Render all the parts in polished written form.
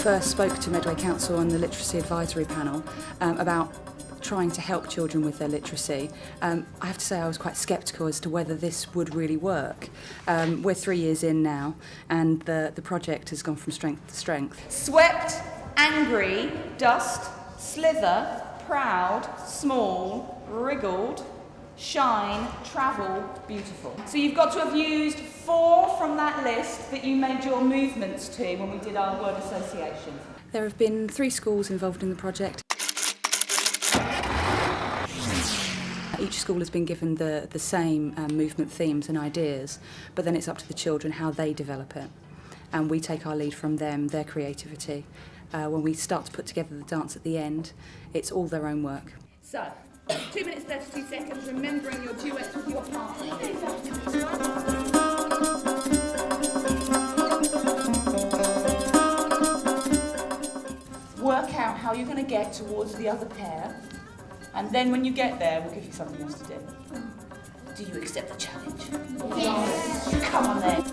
first spoke to Medway Council on the Literacy Advisory Panel about trying to help children with their literacy, I have to say I was quite sceptical as to whether this would really work. We're 3 years in now, and the project has gone from strength to strength. Swept, angry, dust, slither, proud, small, wriggled, shine, travel, beautiful. So you've got to have used 4 from that list that you made your movements to when we did our word association. There have been 3 schools involved in the project. Each school has been given the same movement themes and ideas, but then it's up to the children how they develop it. And we take our lead from them, their creativity. When we start to put together the dance at the end, it's all their own work. So, 2 minutes 32 seconds, remembering your duets with your partner. Work out how you're going to get towards the other pair, and then when you get there, we'll give you something else to do. Do you accept the challenge? Yes. Come on then.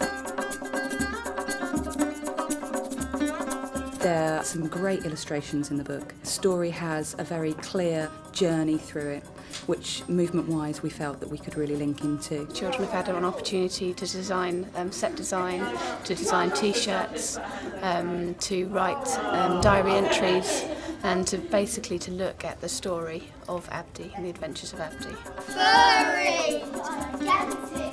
There are some great illustrations in the book. The story has a very clear journey through it, which movement-wise we felt that we could really link into. Children have had an opportunity to design set design, to design T-shirts, to write diary entries, and to basically to look at the story of Abdi and the adventures of Abdi. Furry! Gigantic!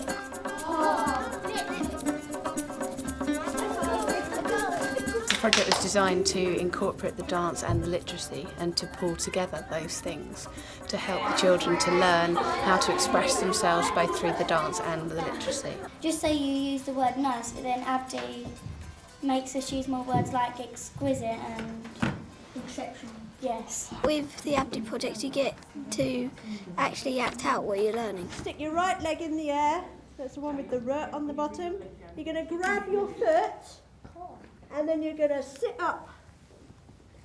The project was designed to incorporate the dance and the literacy and to pull together those things to help the children to learn how to express themselves both through the dance and the literacy. Just say you use the word nice, but then Abdi makes us use more words like exquisite and exceptional. Yes. With the Abdi project you get to actually act out what you're learning. Stick your right leg in the air, that's the one with the R on the bottom. You're going to grab your foot and then you're going to sit up.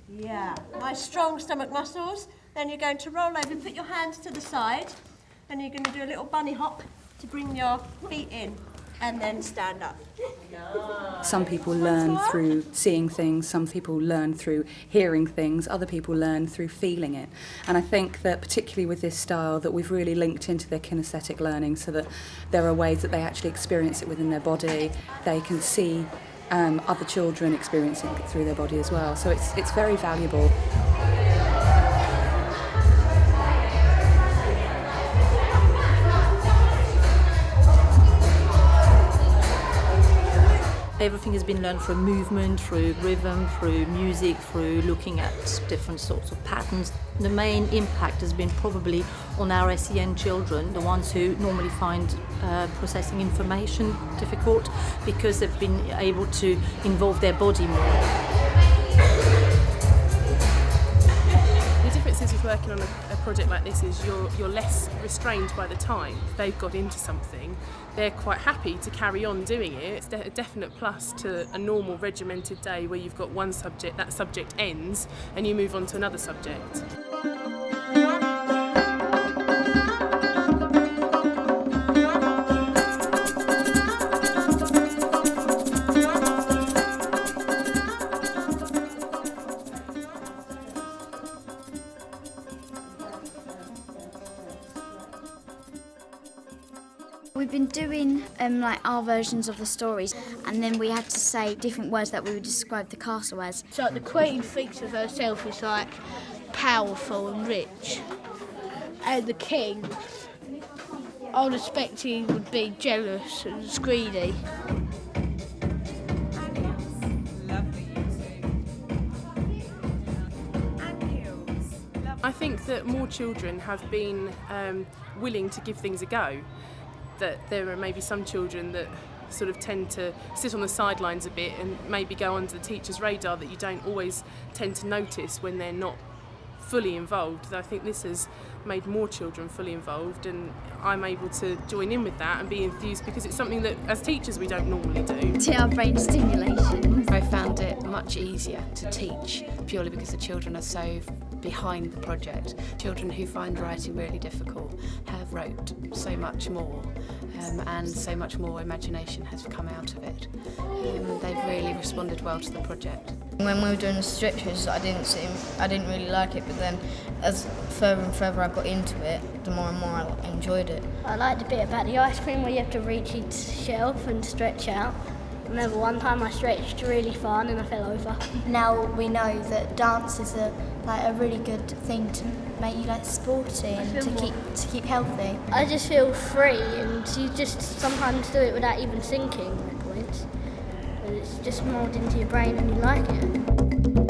Yeah, nice strong stomach muscles. Then you're going to roll over, put your hands to the side, and you're going to do a little bunny hop to bring your feet in and then stand up. Some people learn through seeing things, some people learn through hearing things, other people learn through feeling it. And I think that particularly with this style that we've really linked into their kinesthetic learning so that there are ways that they actually experience it within their body, they can see other children experiencing it through their body as well. So it's very valuable. Everything has been learned through movement, through rhythm, through music, through looking at different sorts of patterns. The main impact has been probably on our SEN children, the ones who normally find processing information difficult because they've been able to involve their body more. The differences with working on a project like this is you're less restrained by the time. If they've got into something, they're quite happy to carry on doing it. It's a definite plus to a normal regimented day where you've got one subject, that subject ends, and you move on to another subject. We've been doing like our versions of the stories, and then we had to say different words that we would describe the castle as. So the Queen thinks of herself as like powerful and rich, and the King, I would expect he would be jealous and greedy. I think that more children have been willing to give things a go. That there are maybe some children that sort of tend to sit on the sidelines a bit and maybe go under the teacher's radar that you don't always tend to notice when they're not fully involved. I think this has made more children fully involved, and I'm able to join in with that and be enthused because it's something that as teachers we don't normally do. To our brain stimulation. I found it much easier to teach purely because the children are so behind the project. Children who find writing really difficult have wrote so much more and so much more imagination has come out of it. They've really responded well to the project. When we were doing the stretches, I didn't really like it, but then as further and further I got into it, the more and more I enjoyed it. I liked the bit about the ice cream where you have to reach each shelf and stretch out. I remember one time I stretched really far and then I fell over. Now we know that dance is a really good thing to make you sporty and to keep healthy. I just feel free, and you just sometimes do it without even thinking at points. But it's just mould into your brain and you like it.